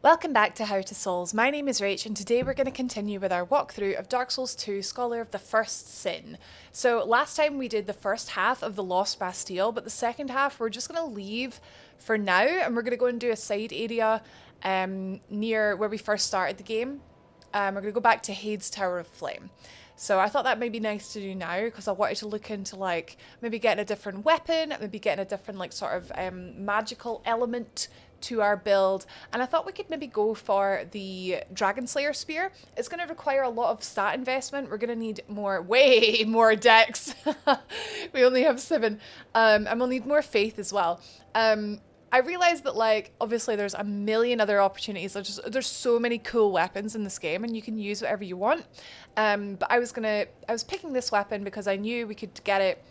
Welcome back to How to Souls. My name is Rach and today we're going to continue with our walkthrough of Dark Souls 2 Scholar of the First Sin. So last time we did the first half of the Lost Bastille, but the second half we're just going to leave for now and we're going to go and do a side area near where we first started the game. We're going to go back to Heide's Tower of Flame. So I thought that might be nice to do now because I wanted to look into like maybe getting a different weapon, maybe getting a different like sort of magical element to our build, and I thought we could maybe go for the Dragonslayer spear. It's going to require a lot of stat investment. We're going to need way more dex. We only have 7, and we'll need more faith as well. I realized that like obviously there's a million other opportunities. There's so many cool weapons in this game, and you can use whatever you want. But I was picking this weapon because I knew we could get it,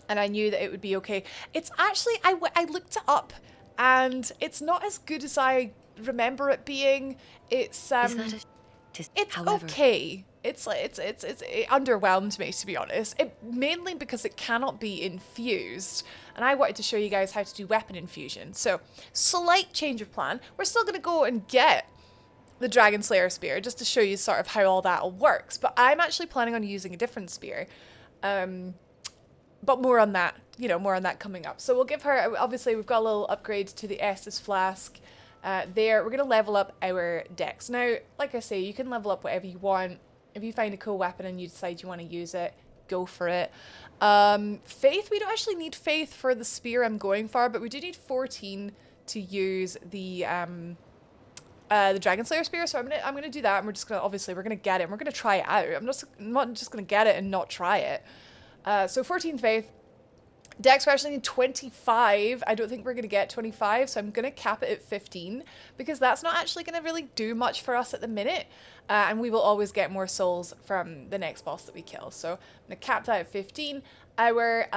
and I knew that it would be okay. It's actually I looked it up. And it's not as good as I remember it being. It's it's however, okay. It underwhelmed me, to be honest. Mainly because it cannot be infused, and I wanted to show you guys how to do weapon infusion. So slight change of plan. We're still gonna go and get the Dragonslayer spear just to show you sort of how all that all works. But I'm actually planning on using a different spear. But more on that, more on that coming up. So we'll give her, obviously we've got a little upgrade to the Estus flask there. We're going to level up our dex. Now, like I say, you can level up whatever you want. If you find a cool weapon and you decide you want to use it, go for it. Faith, we don't actually need faith for the spear I'm going for, but we do need 14 to use the Dragonslayer spear. So I'm gonna do that, and we're gonna get it, and we're gonna try it out. I'm not just gonna get it and not try it. So 14 faith. Dex, we actually need 25. I don't think we're going to get 25, so I'm going to cap it at 15 because that's not actually going to really do much for us at the minute. And we will always get more souls from the next boss that we kill. So I'm going to cap that at 15. Our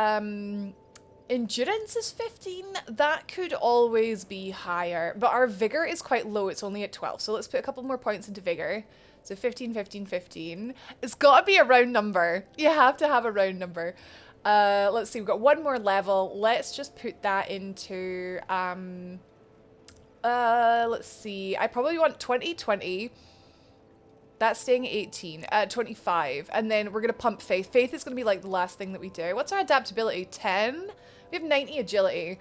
endurance is 15. That could always be higher, but our vigor is quite low. It's only at 12. So let's put a couple more points into vigor. So 15, 15, 15. It's got to be a round number. You have to have a round number. Let's see, we've got one more level. Let's just put that into, let's see. I probably want 20, 20. That's staying at 18, 25. And then we're going to pump faith. Faith is going to be like the last thing that we do. What's our adaptability? 10? We have 90 agility.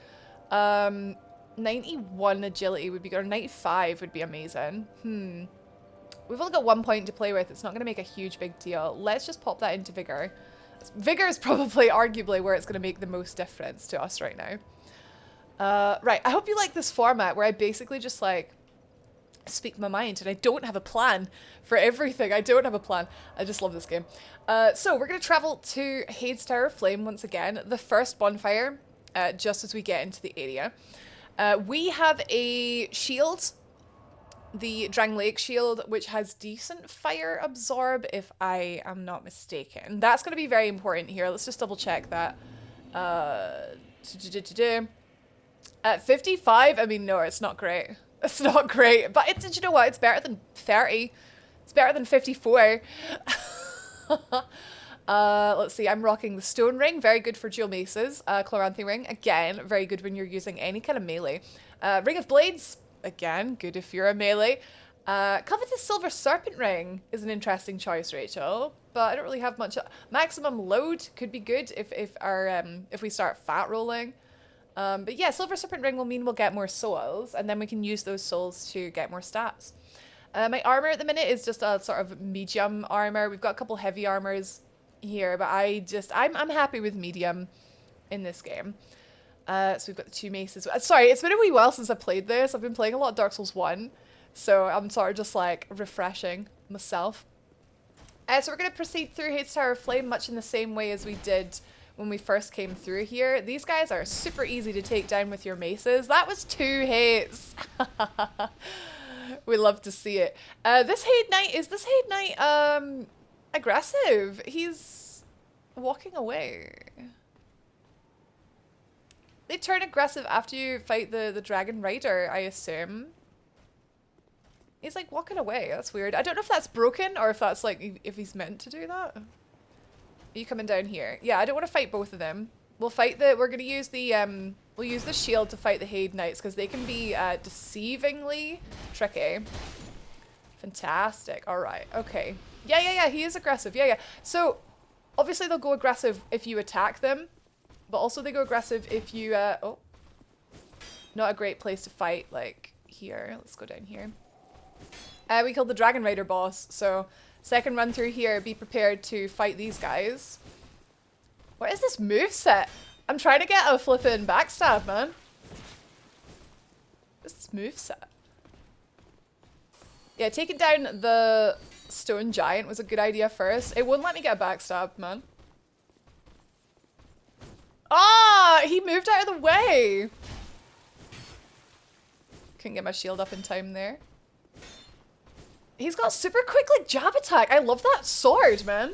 91 agility would be good. Or 95 would be amazing. We've only got 1 point to play with. It's not going to make a huge big deal. Let's just pop that into vigor. Vigor is probably arguably where it's going to make the most difference to us right now. Right, I hope you like this format where I basically just like speak my mind and I don't have a plan for everything. I don't have a plan. I just love this game. So we're going to travel to Heide's Tower of Flame once again, the first bonfire, just as we get into the area. We have a shield, the Dragonslayer shield, which has decent fire absorb, if I am not mistaken. That's going to be very important here. Let's just double check that. At 55, I mean, no, it's not great. It's not great, but you know what? It's better than 30. It's better than 54. Let's see, I'm rocking the stone ring, very good for dual maces. Chloranthy ring, again, very good when you're using any kind of melee. Ring of blades, again, good if you're a melee. Covetous silver serpent ring is an interesting choice, Rachel, but I don't really have much. Maximum load could be good if we start fat rolling. But yeah, silver serpent ring will mean we'll get more souls, and then we can use those souls to get more stats. My armor at the minute is just a sort of medium armor. We've got a couple heavy armors here, but I'm happy with medium in this game. So we've got the 2 maces. Sorry, it's been a wee while since I played this. I've been playing a lot of Dark Souls 1, so I'm sort of just like refreshing myself. So we're going to proceed through Heide's Tower of Flame much in the same way as we did when we first came through here. These guys are super easy to take down with your maces. That was 2 hits. We love to see it. This Heide Knight aggressive? He's walking away. They turn aggressive after you fight the Dragon Rider, I assume. He's like walking away. That's weird. I don't know if that's broken or if that's like, if he's meant to do that. Are you coming down here? Yeah, I don't want to fight both of them. We're going to use the We'll use the shield to fight the Heide Knights because they can be deceivingly tricky. Fantastic. All right. Okay. Yeah. He is aggressive. Yeah. So, obviously they'll go aggressive if you attack them, but also they go aggressive if you, oh. Not a great place to fight, like, here. Let's go down here. We killed the Dragon Rider boss, so second run through here, be prepared to fight these guys. What is this moveset? I'm trying to get a flippin' backstab, man. What's this moveset? Yeah, taking down the stone giant was a good idea first. It wouldn't let me get a backstab, man. Ah! He moved out of the way! Couldn't get my shield up in time there. He's got super quick, like, jab attack. I love that sword, man.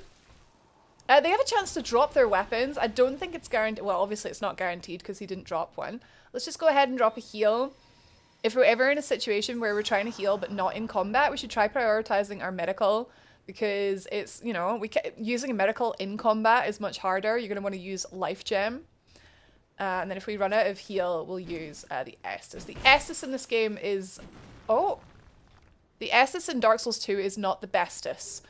They have a chance to drop their weapons. I don't think it's guaranteed. Well, obviously it's not guaranteed because he didn't drop one. Let's just go ahead and drop a heal. If we're ever in a situation where we're trying to heal but not in combat, we should try prioritizing our medical because it's, you know, using a medical in combat is much harder. You're going to want to use life gem. And then if we run out of heal, we'll use the Estus. The Estus in this game is... Oh! The Estus in Dark Souls 2 is not the bestest.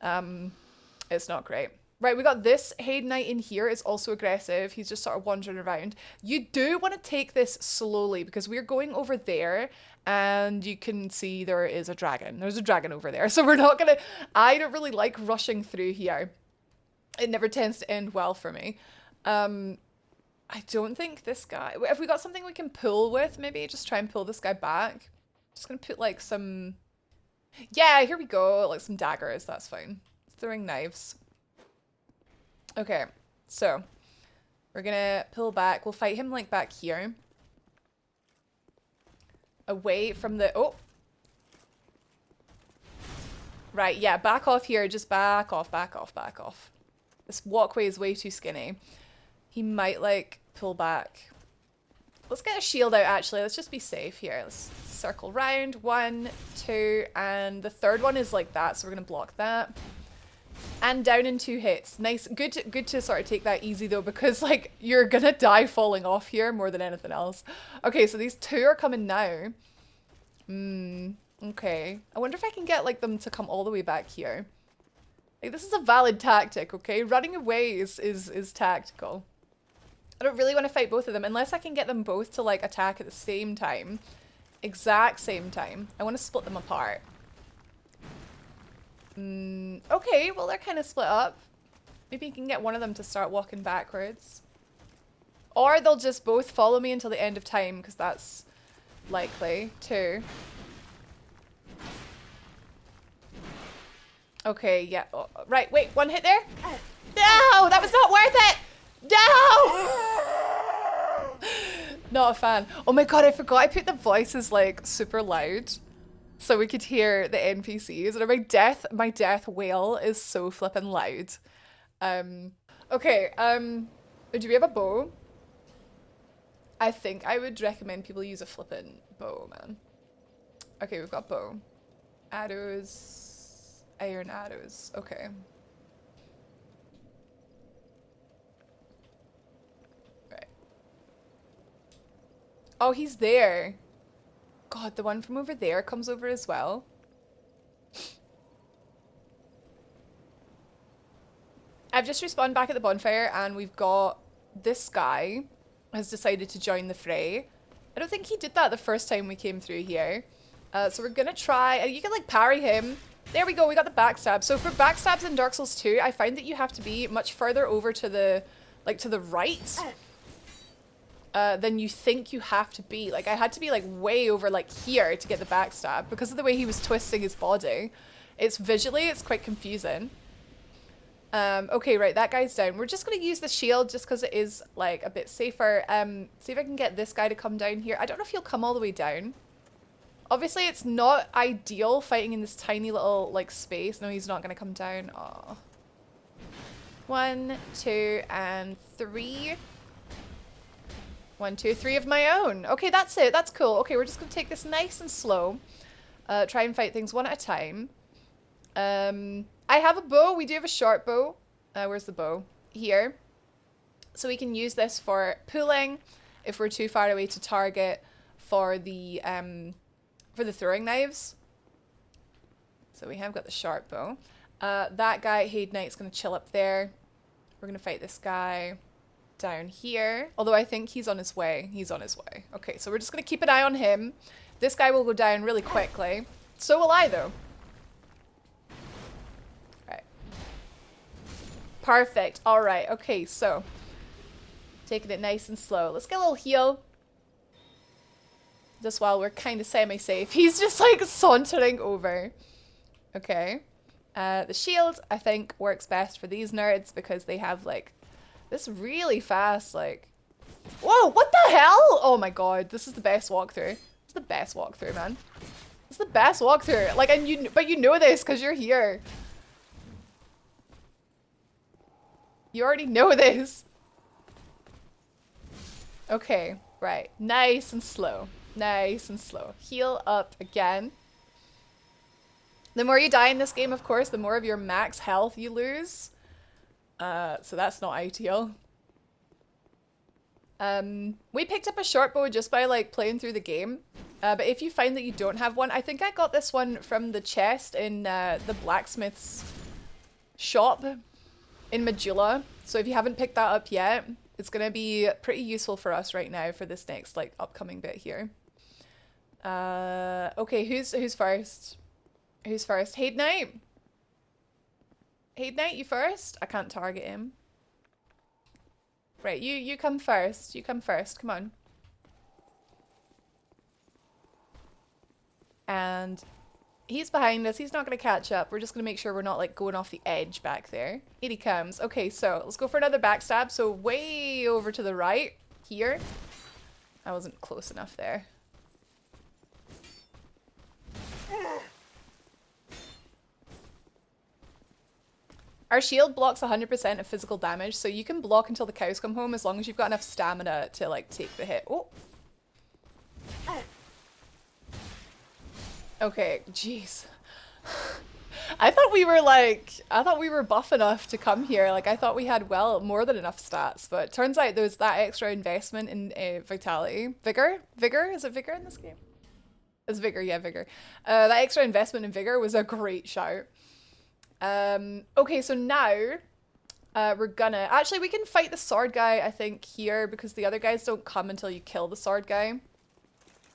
It's not great. Right, we got this Heide Knight in here. Is also aggressive. He's just sort of wandering around. You do want to take this slowly because we're going over there and you can see there is a dragon. There's a dragon over there. So we're not going to... I don't really like rushing through here. It never tends to end well for me. I don't think this guy... If we got something we can pull with, maybe just try and pull this guy back. Just going to put like some... Yeah, here we go. Like some daggers. That's fine. Throwing knives. Okay, so we're gonna pull back. We'll fight him like back here. Away from the... Oh! Right, yeah, back off here. Just back off, back off, back off. This walkway is way too skinny. He might, like, pull back. Let's get a shield out, actually. Let's just be safe here. Let's circle round. 1, 2, and the third one is like that, so we're gonna block that. And down in 2 hits. Nice. Good to sort of take that easy though, because like you're gonna die falling off here more than anything else. Okay, so these 2 are coming now. Okay. I wonder if I can get like them to come all the way back here. Like this is a valid tactic, okay? Running away is tactical. I don't really want to fight both of them unless I can get them both to like attack at the same time. Exact same time. I want to split them apart. Okay, well they're kind of split up. Maybe you can get one of them to start walking backwards. Or they'll just both follow me until the end of time, because that's likely too. Okay, yeah. Oh, right, wait, 1 hit there? No, that was not worth it! No! Not a fan. Oh my god, I forgot I put the voices like super loud. So we could hear the NPCs, and my death wail is so flippin' loud. Okay, do we have a bow? I think I would recommend people use a flippin' bow, man. Okay, we've got bow. Arrows, iron arrows, okay. Right. Oh, he's there. God, the one from over there comes over as well. I've just respawned back at the bonfire and we've got this guy has decided to join the fray. I don't think he did that the first time we came through here. So we're gonna try, you can like parry him. There we go, we got the backstab. So for backstabs in Dark Souls 2, I find that you have to be much further over to the, like to the right. Than you think you have to be. Like I had to be like way over like here to get the backstab because of the way he was twisting his body. It's quite confusing. Okay, right, that guy's down. We're just gonna use the shield just because it is like a bit safer. See if I can get this guy to come down here. I don't know if he'll come all the way down. Obviously it's not ideal fighting in this tiny little like space. No, he's not gonna come down. Aw. 1, 2, and 3. 1, 2, 3 of my own. Okay, that's it. That's cool. Okay, we're just going to take this nice and slow. Try and fight things one at a time. I have a bow. We do have a short bow. Where's the bow? Here. So we can use this for pulling. if we're too far away to target for the throwing knives. So we have got the sharp bow. That guy, Heide Knight's going to chill up there. We're going to fight this guy down here. Although I think he's on his way. He's on his way. Okay, so we're just going to keep an eye on him. This guy will go down really quickly. So will I, though. Right. Perfect. All right. Okay, so taking it nice and slow. Let's get a little heal. Just while we're kind of semi-safe. He's just like sauntering over. Okay. The shield, I think, works best for these nerds because they have like this really fast, like, whoa, what the hell? Oh my god, this is the best walkthrough. It's the best walkthrough, man. It's the best walkthrough. Like, and but you know this because you're here. You already know this. Okay, right. Nice and slow. Nice and slow. Heal up again. The more you die in this game, of course, the more of your max health you lose. So that's not ideal. We picked up a short bow just by like playing through the game. But if you find that you don't have one, I think I got this one from the chest in the blacksmith's shop in Majula. So if you haven't picked that up yet, it's gonna be pretty useful for us right now for this next like upcoming bit here. Okay, who's first? Who's first? Heide Knight? Heide Knight, you first? I can't target him. Right, you come first. You come first. Come on. And he's behind us. He's not going to catch up. We're just going to make sure we're not like going off the edge back there. Here he comes. Okay, so let's go for another backstab. So way over to the right here. I wasn't close enough there. Our shield blocks 100% of physical damage, so you can block until the cows come home as long as you've got enough stamina to like take the hit. Oh. Okay, jeez. I thought we were buff enough to come here. Like I thought we had more than enough stats, but turns out there was that extra investment in vitality. Vigor? Vigor? Is it vigor in this game? It's vigor, yeah, vigor. That extra investment in vigor was a great shout. Okay, so now we're gonna actually we can fight the sword guy I think here because the other guys don't come until you kill the sword guy,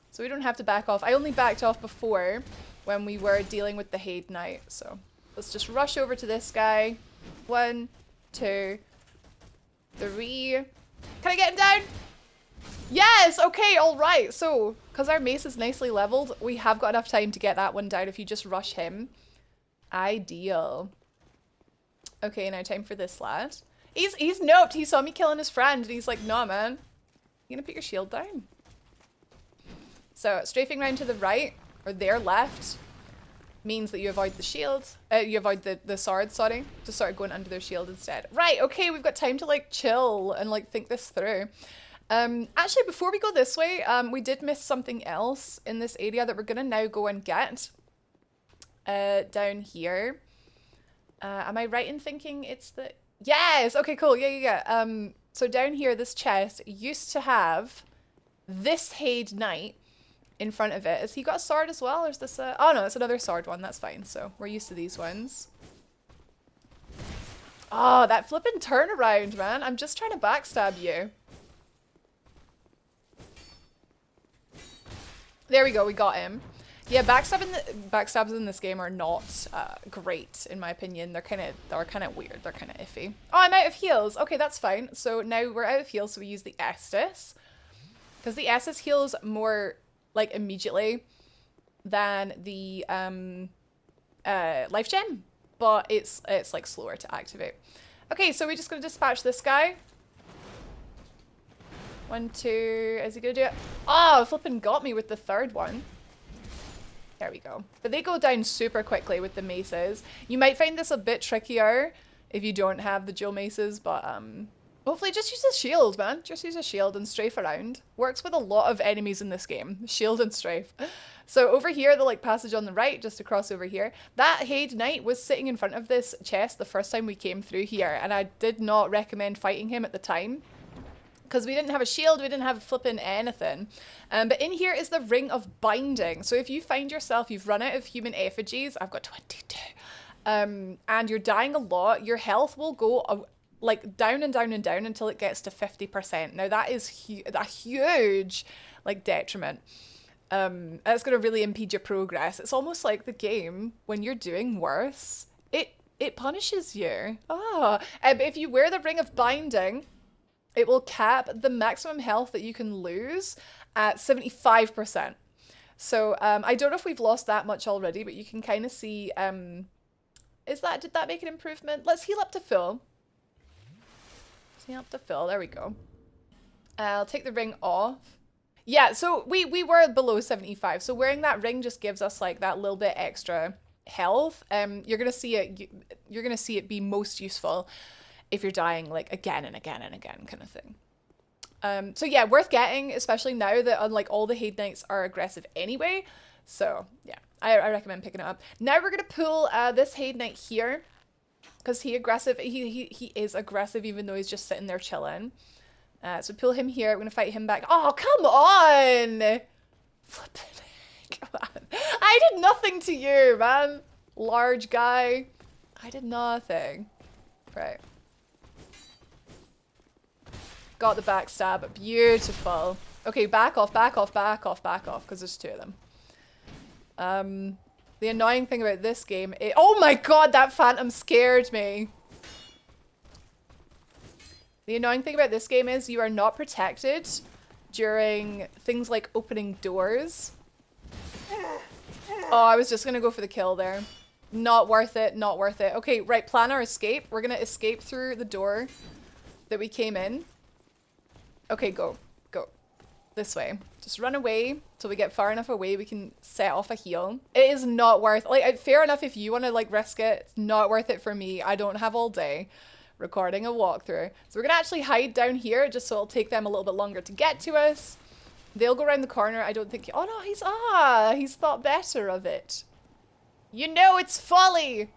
so we don't have to back off. I only backed off before when we were dealing with the Heide Knight, so let's just rush over to this guy. 1, 2, 3. Can I get him down? Yes. Okay, all right. So because our mace is nicely leveled, we have got enough time to get that one down if you just rush him. Ideal. Okay, now time for this lad. He's noped. He saw me killing his friend and he's like, nah, man. You gonna put your shield down? So strafing round to the right or their left means that you avoid the shield. You avoid the sword, sorry. Just start going under their shield instead. Right, okay, we've got time to like chill and like think this through. Actually, before we go this way, we did miss something else in this area that we're gonna now go and get. Down here. Am I right in thinking it's the... Yes! Okay, cool. Yeah. So down here, this chest used to have this Heide Knight in front of it. Has he got a sword as well? Or is this a... Oh, no, it's another sword one. That's fine. So we're used to these ones. Oh, that flipping turnaround, man. I'm just trying to backstab you. There we go. We got him. Yeah, backstabs in this game are not great in my opinion. They're kind of weird. They're kind of iffy. Oh, I'm out of heals. Okay, that's fine. So now we're out of heals, so we use the Estus because the Estus heals more like immediately than the life gem, but it's like slower to activate. Okay, so we're just gonna dispatch this guy. 1, 2. Is he gonna do it? Oh, flipping got me with the third one. There we go. But they go down super quickly with the maces. You might find this a bit trickier if you don't have the dual maces, but hopefully just use a shield, man. Just use a shield and strafe around. Works with a lot of enemies in this game. Shield and strafe. So over here, the like passage on the right, just across over here, that Heide Knight was sitting in front of this chest the first time we came through here, and I did not recommend fighting him at the time because we didn't have a shield, we didn't have flipping anything. But in here is the Ring of Binding. So if you find yourself, you've run out of human effigies, I've got 22, and you're dying a lot, your health will go like down and down and down until it gets to 50%. Now that is a huge like detriment. It's going to really impede your progress. It's almost like the game, when you're doing worse, it punishes you. But if you wear the Ring of Binding, it will cap the maximum health that you can lose at 75%. So I don't know if we've lost that much already, but you can kind of see, did that make an improvement? Let's heal up to full. Let's heal up to full, there we go. I'll take the ring off. Yeah, so we were below 75, so wearing that ring just gives us like that little bit extra health. You're gonna see it be most useful if you're dying like again and again and again kind of thing. So yeah, worth getting, especially now that unlike all the Heide Knights are aggressive anyway. So yeah, I recommend picking it up. Now we're gonna pull this Heide Knight here because he is aggressive even though he's just sitting there chilling. So pull him here. We're gonna fight him back. Oh, come on! Flippin', come on. I did nothing to you, man. Large guy. I did nothing. Right. Got the backstab. Beautiful. Okay, back off, back off, back off, back off, because there's two of them. The annoying thing about this game is... Oh my god, that phantom scared me. The annoying thing about this game is you are not protected during things like opening doors. Oh, I was just gonna go for the kill there. Not worth it, not worth it. Okay, right, plan our escape. We're gonna escape through the door that we came in. Okay, go. Go. This way. Just run away till we get far enough away we can set off a heal. It is not worth... Like, fair enough if you want to, like, risk it. It's not worth it for me. I don't have all day recording a walkthrough. So we're gonna actually hide down here just so it'll take them a little bit longer to get to us. They'll go around the corner. I don't think... Oh no, he's thought better of it. You know it's folly!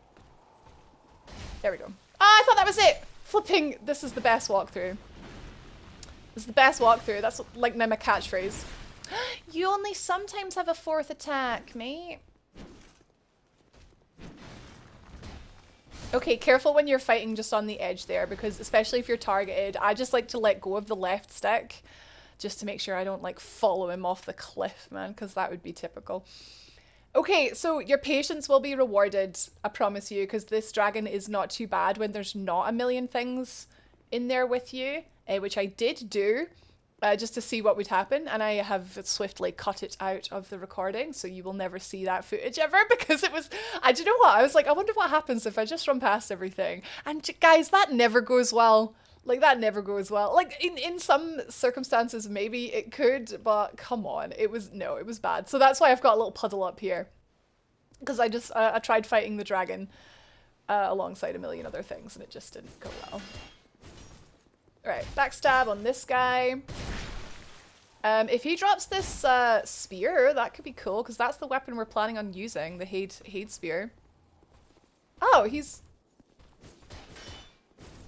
There we go. Ah, I thought that was it! Flipping, this is the best walkthrough. This is the best walkthrough. That's like my catchphrase. You only sometimes have a fourth attack, mate. Okay, careful when you're fighting just on the edge there, because especially if you're targeted, I just like to let go of the left stick just to make sure I don't like follow him off the cliff, man, because that would be typical. Okay, so your patience will be rewarded, I promise you, because this dragon is not too bad when there's not a million things in there with you, which I did do just to see what would happen, and I have swiftly cut it out of the recording, so you will never see that footage ever, because it was, do you know what, I was like, I wonder what happens if I just run past everything, and guys, that never goes well. Like, that never goes well. Like, in some circumstances, maybe it could, but come on. It was bad. So that's why I've got a little puddle up here. Because I tried fighting the dragon alongside a million other things, and it just didn't go well. Alright, backstab on this guy. If he drops this spear, that could be cool, because that's the weapon we're planning on using, the Heide spear. Oh, he's...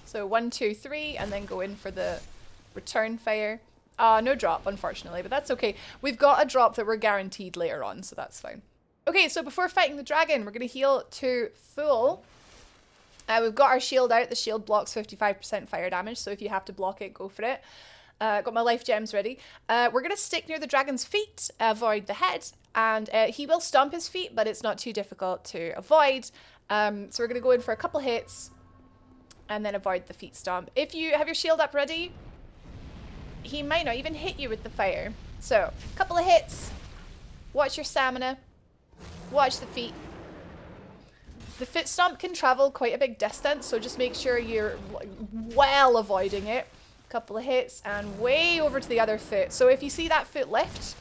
So 1, 2, 3, and then go in for the return fire. No drop, unfortunately, but that's okay. We've got a drop that we're guaranteed later on, so that's fine. Okay, so before fighting the dragon, we're going to heal to full. We've got our shield out. The shield blocks 55% fire damage, so if you have to block it, go for it. Got my life gems ready. We're going to stick near the dragon's feet, avoid the head, and he will stomp his feet, but it's not too difficult to avoid. So we're going to go in for a couple hits, and then avoid the feet stomp. If you have your shield up ready, he might not even hit you with the fire. So, couple of hits. Watch your stamina. Watch the feet. The foot stomp can travel quite a big distance, so just make sure you're well avoiding it. Couple of hits, and way over to the other foot. So if you see that foot lift,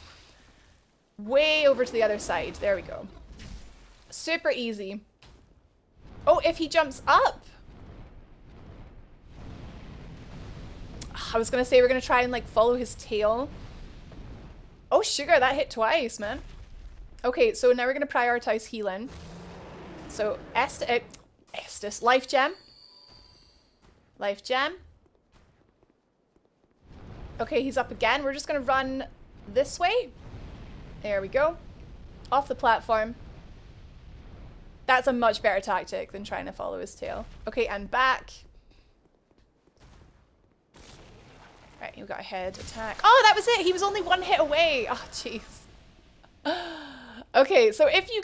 way over to the other side. There we go. Super easy. Oh, if he jumps up. I was going to say we're going to try and like follow his tail. Oh, sugar, that hit twice, man. Okay, so now we're going to prioritize healing. So, Estus, life gem. Life gem. Okay, he's up again. We're just gonna run this way. There we go. Off the platform. That's a much better tactic than trying to follow his tail. Okay, and back. Right, you got a head attack. Oh, that was it! He was only one hit away! Oh, jeez. Okay, so if you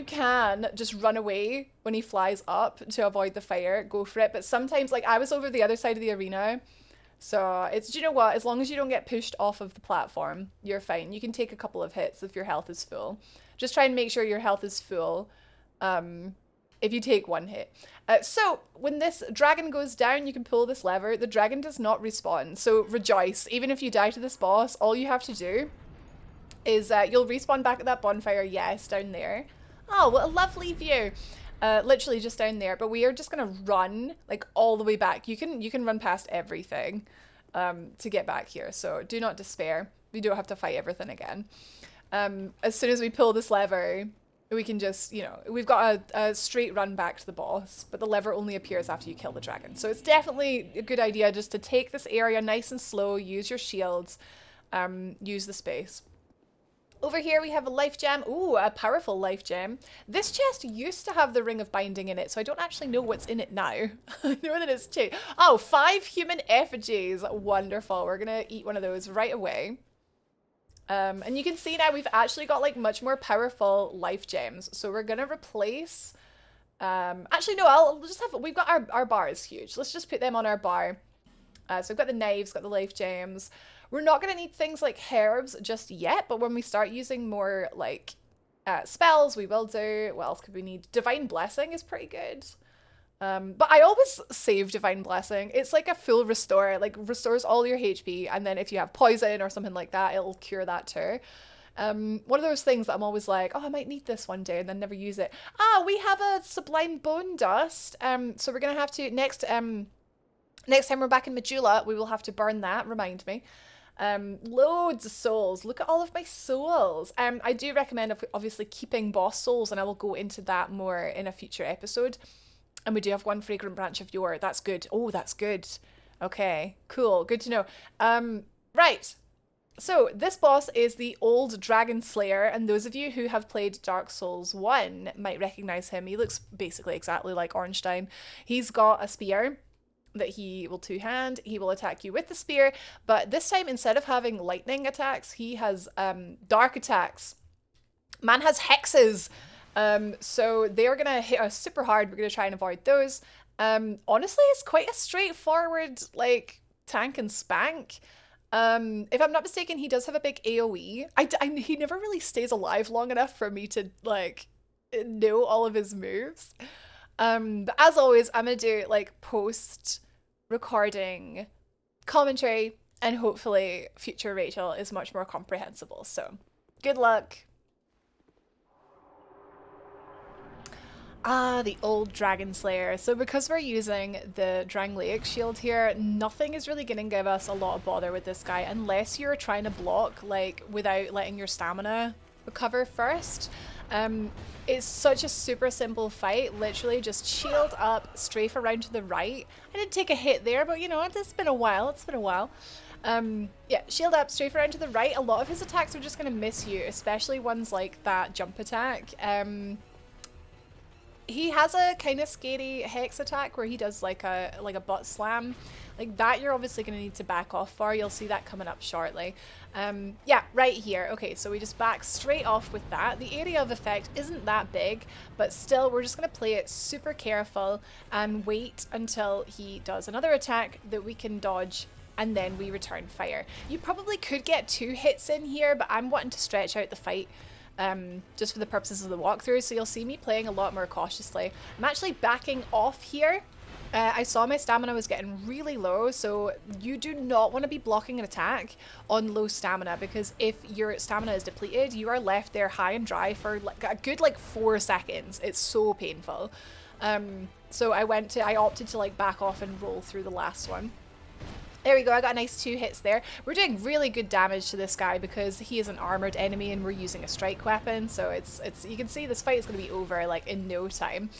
can just run away when he flies up to avoid the fire, go for it. But sometimes, like, I was over the other side of the arena, so it's, do you know what? As long as you don't get pushed off of the platform, you're fine. You can take a couple of hits if your health is full. Just try and make sure your health is full if you take one hit. So when this dragon goes down, you can pull this lever. The dragon does not respawn, so rejoice. Even if you die to this boss, all you have to do is you'll respawn back at that bonfire, yes, down there. Oh, what a lovely view. Literally just down there, but we are just gonna run like all the way back. You can run past everything to get back here, so do not despair. We don't have to fight everything again. As soon as we pull this lever, we can just, you know, we've got a straight run back to the boss, but the lever only appears after you kill the dragon. So it's definitely a good idea just to take this area nice and slow, use your shields, use the space. Over here we have a life gem. Ooh, a powerful life gem. This chest used to have the ring of binding in it, so I don't actually know what's in it now. I know that it's changed. Oh, 5 human effigies. Wonderful. We're gonna eat one of those right away. And you can see now we've actually got like much more powerful life gems. So we're gonna replace, actually no, I'll just have, we've got our bar is huge. Let's just put them on our bar. So we've got the knives, got the life gems. We're not gonna need things like herbs just yet, but when we start using more like spells, we will do. What else could we need? Divine Blessing is pretty good. But I always save Divine Blessing. It's like a full restore, like restores all your HP, and then if you have poison or something like that, it'll cure that too. One of those things that I'm always like, oh, I might need this one day and then never use it. Ah, we have a Sublime Bone Dust. So we're gonna have to next time we're back in Majula, we will have to burn that, remind me. Loads of souls. Look at all of my souls. I do recommend obviously keeping boss souls, and I will go into that more in a future episode. And we do have 1 fragrant branch of yore. That's good. Oh, that's good. Okay, cool. Good to know. Right. So this boss is the old Dragonslayer, and those of you who have played Dark Souls 1 might recognize him. He looks basically exactly like Ornstein. He's got a spear that he will two-hand. He will attack you with the spear, but this time instead of having lightning attacks, he has dark attacks. Man has hexes. So they're gonna hit us super hard. We're gonna try and avoid those. Honestly, it's quite a straightforward like tank and spank. If I'm not mistaken, he does have a big AoE. He never really stays alive long enough for me to like know all of his moves. But as always, I'm gonna do like post recording commentary, and hopefully future Rachel is much more comprehensible. So good luck. Ah, the old Dragonslayer. So because we're using the Dragonslayer shield here, nothing is really going to give us a lot of bother with this guy unless you're trying to block like without letting your stamina recover first. It's such a super simple fight. Literally just shield up, strafe around to the right. I did take a hit there, but you know, it's been a while. It's been a while. Yeah, shield up, strafe around to the right. A lot of his attacks are just going to miss you, especially ones like that jump attack. He has a kind of scary hex attack where he does like a butt slam. Like that you're obviously going to need to back off for. You'll see that coming up shortly. Yeah, right here. Okay, so we just back straight off with that. The area of effect isn't that big, but still we're just going to play it super careful and wait until he does another attack that we can dodge, and then we return fire. You probably could get 2 hits in here, but I'm wanting to stretch out the fight just for the purposes of the walkthrough, so you'll see me playing a lot more cautiously. I'm actually backing off here. I saw my stamina was getting really low, so you do not want to be blocking an attack on low stamina, because if your stamina is depleted, you are left there high and dry for like a good like 4 seconds. It's so painful. So I opted to like back off and roll through the last one. There we go, I got a nice 2 hits there. We're doing really good damage to this guy because he is an armored enemy and we're using a strike weapon, so it's you can see this fight is going to be over like in no time.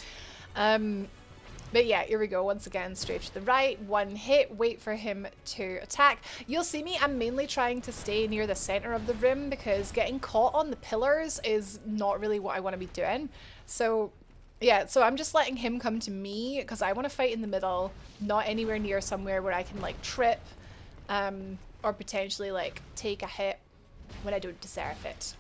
But yeah, here we go. Once again, strafe to the right, one hit, wait for him to attack. You'll see me, I'm mainly trying to stay near the center of the room because getting caught on the pillars is not really what I want to be doing. So yeah, so I'm just letting him come to me because I want to fight in the middle, not anywhere near somewhere where I can like trip or potentially like take a hit when I don't deserve it.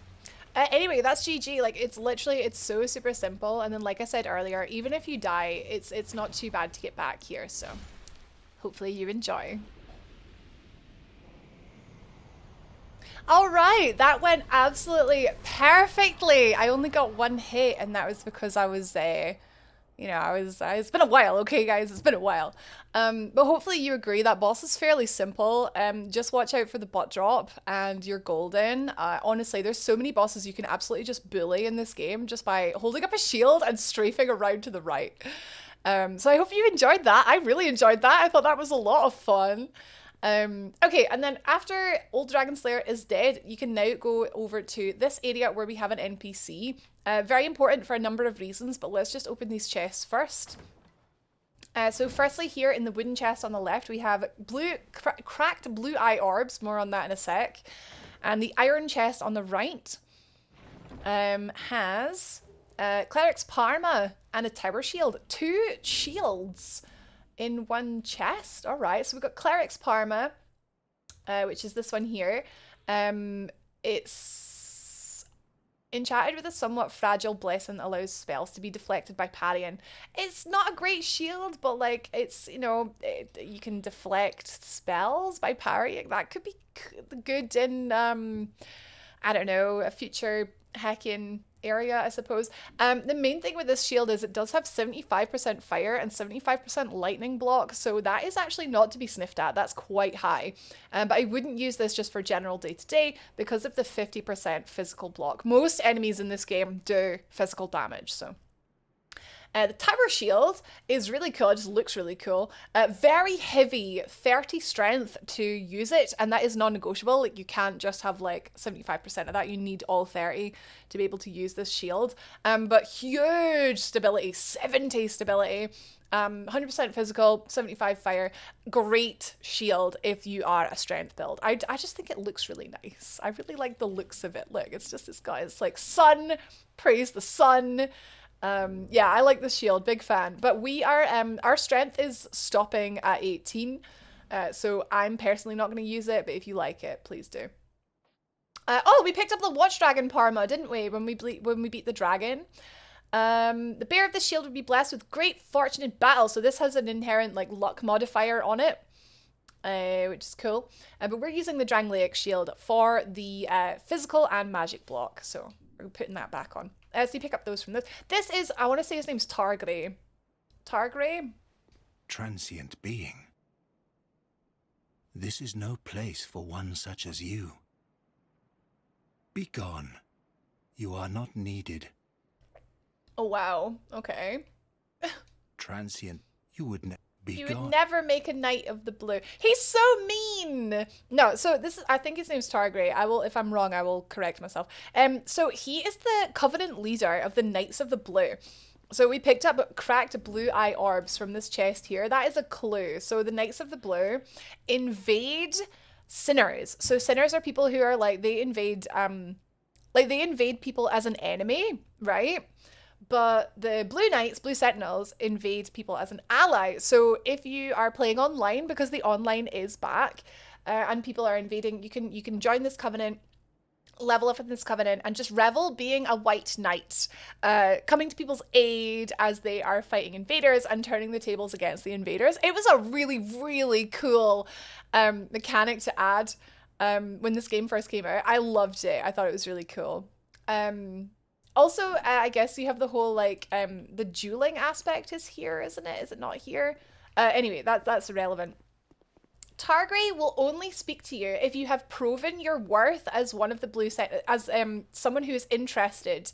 Anyway, that's GG. Like, it's literally, it's so super simple. And then, like I said earlier, even if you die, it's not too bad to get back here. So hopefully you enjoy. All right, that went absolutely perfectly. I only got one hit, and that was because I was you know, it's been a while, okay guys, it's been a while. But hopefully you agree that boss is fairly simple. Just watch out for the bot drop and you're golden. Honestly, there's so many bosses you can absolutely just bully in this game just by holding up a shield and strafing around to the right. So I hope you enjoyed that. I really enjoyed that. I thought that was a lot of fun. Okay, and then after Old Dragonslayer is dead, you can now go over to this area where we have an NPC. Very important for a number of reasons, but let's just open these chests first. So firstly, here in the wooden chest on the left, we have cracked blue eye orbs, more on that in a sec. And the iron chest on the right has Cleric's Parma and a tower shield. 2 shields in one chest. All right, so we've got Cleric's Parma, which is this one here. It's enchanted with a somewhat fragile blessing that allows spells to be deflected by parrying. It's not a great shield, but like it's, you know, you can deflect spells by parrying. That could be good in I don't know, a future hacking area, I suppose. The main thing with this shield is it does have 75% fire and 75% lightning block, so that is actually not to be sniffed at. That's quite high. But I wouldn't use this just for general day-to-day because of the 50% physical block. Most enemies in this game do physical damage, so. The tower shield is really cool. It just looks really cool. Very heavy, 30 strength to use it, and that is non-negotiable. Like, you can't just have like 75% of that. You need all 30 to be able to use this shield. But huge stability, 70 stability, 100% physical, 75 fire. Great shield if you are a strength build. I just think it looks really nice. I really like the looks of it. Look, it's just this guy. It's like sun, praise the sun. Yeah, I like the shield, big fan. But we are, our strength is stopping at 18. So I'm personally not going to use it, but if you like it, please do. Oh, we picked up the Watch Dragon Parma, didn't we, when we beat the dragon? The bearer of the shield would be blessed with great fortune in battle. So this has an inherent like luck modifier on it, which is cool. But we're using the Dragonslayer shield for the physical and magic block. So we're putting that back on. So you pick up those from this. This is, I want to say his name's Targray. Targray? Transient being. This is no place for one such as you. Be gone. You are not needed. Oh, wow. Okay. Transient, you would be You gone. would never make a knight of the blue. He's so mean. No, so this is, I think his name's Targray. I will, if I'm wrong, I will correct myself. So he is the covenant leader of the Knights of the Blue. So we picked up cracked blue eye orbs from this chest here. That is a clue. So the Knights of the Blue invade sinners. So sinners are people who are like, they invade people as an enemy, right? But the Blue Knights, Blue Sentinels, invade people as an ally. So if you are playing online, because the online is back, and people are invading, you can join this covenant, level up in this covenant, and just revel being a white knight, coming to people's aid as they are fighting invaders and turning the tables against the invaders. It was a really, really cool mechanic to add when this game first came out. I loved it. I thought it was really cool. Also, I guess you have the whole, like, the dueling aspect is here, isn't it? Is it not here? Anyway, that's irrelevant. Targray will only speak to you if you have proven your worth as one of the Blue Sentinels, as someone who is interested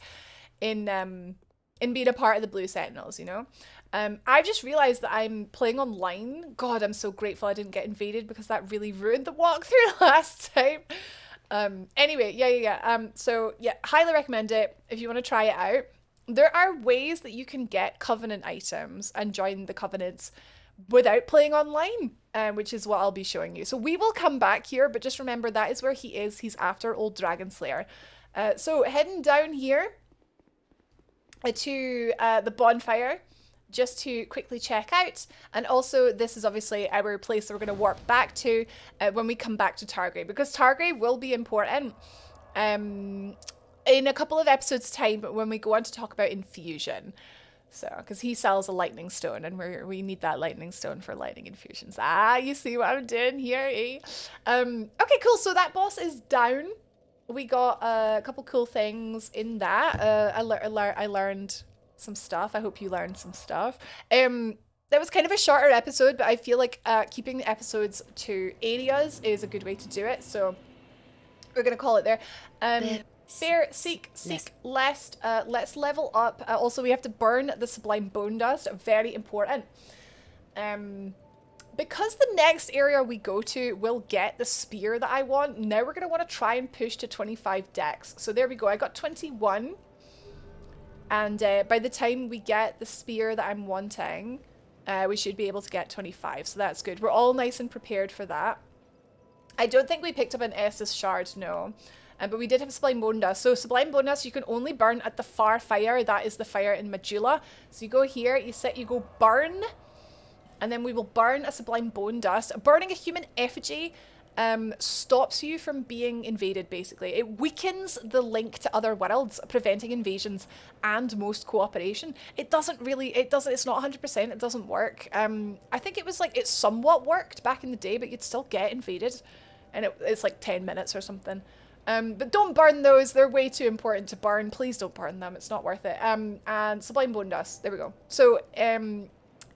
in being a part of the Blue Sentinels, you know? I just realized that I'm playing online. God, I'm so grateful I didn't get invaded because that really ruined the walkthrough last time. Anyway, yeah. So yeah, highly recommend it if you want to try it out. there are ways that you can get Covenant items and join the Covenants without playing online, which is what I'll be showing you. So we will come back here, but just remember that is where he is. He's after old Dragonslayer. So heading down here to the bonfire, just to quickly check out. And also, this is obviously our place that we're going to warp back to when we come back to Targrave, because Targrave will be important in a couple of episodes' time when we go on to talk about infusion. So, because he sells a lightning stone, and we need that lightning stone for lightning infusions. Ah, you see what I'm doing here, eh? Okay, cool. So that boss is down. We got a couple cool things in that. I learned some stuff. I hope you learned some stuff. That was kind of a shorter episode, but I feel like keeping the episodes to areas is a good way to do it. So we're gonna call it there. Seek, lest. Let's level up. Also, we have to burn the Sublime Bone Dust. Very important. Because the next area we go to will get the spear that I want, now we're going to want to try and push to 25 dex. So there we go. I got 21. And by the time we get the spear that I'm wanting, we should be able to get 25. So that's good. We're all nice and prepared for that. I don't think we picked up an Estus shard, no. But we did have Sublime Bone Dust. So Sublime Bone Dust you can only burn at the far fire. That is the fire in Majula. So you go here, you go burn. And then we will burn a Sublime Bone Dust. Burning a human effigy stops you from being invaded, basically. It weakens the link to other worlds, preventing invasions and most cooperation. It's not 100%, it doesn't work. I think it was like, it somewhat worked back in the day, but you'd still get invaded. And it's like 10 minutes or something. But don't burn those, they're way too important to burn. Please don't burn them, it's not worth it. And Sublime Bone Dust, there we go. So,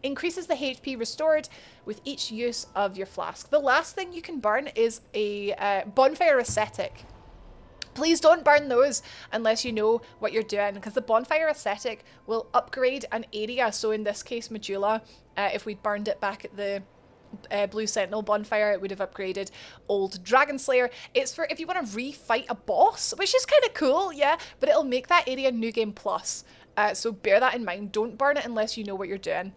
increases the HP restored with each use of your flask. The last thing you can burn is a bonfire ascetic. Please don't burn those unless you know what you're doing, because the bonfire ascetic will upgrade an area. So in this case, Majula, if we'd burned it back at the Blue Sentinel bonfire, it would have upgraded old Dragonslayer. It's for if you want to refight a boss, which is kind of cool, yeah, but it'll make that area New Game Plus. So bear that in mind. Don't burn it unless you know what you're doing.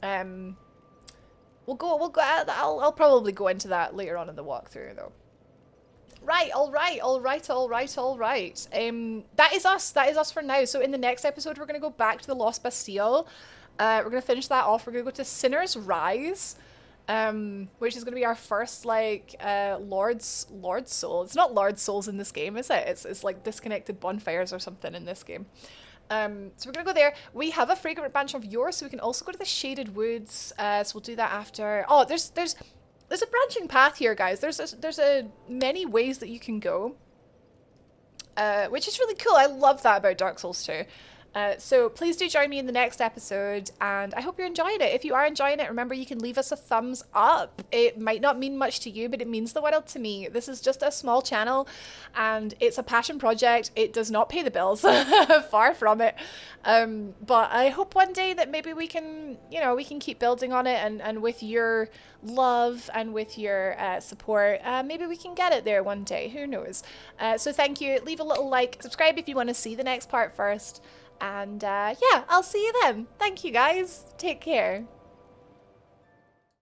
We'll go, I'll probably go into that later on in the walkthrough though. Right, all right. That is us for now. So in the next episode, we're going to go back to the Lost Bastille. We're going to finish that off. We're going to go to Sinner's Rise, which is going to be our first, like, Lord's Soul. It's not Lord's Souls in this game, is it? It's like disconnected bonfires or something in this game. So we're gonna go there. We have a fragrant branch of yours, so we can also go to the Shaded Woods. So we'll do that after. Oh, there's a branching path here, guys. There's many ways that you can go, which is really cool. I love that about Dark Souls 2. So please do join me in the next episode, and I hope you're enjoying it. If you are enjoying it, remember you can leave us a thumbs up. It might not mean much to you, but it means the world to me. This is just a small channel, and it's a passion project. It does not pay the bills, far from it. But I hope one day that maybe we can, we can keep building on it, and with your love and with your support, maybe we can get it there one day. Who knows? So thank you. Leave a little like, subscribe if you want to see the next part first. And yeah, I'll see you then. Thank you guys. Take care.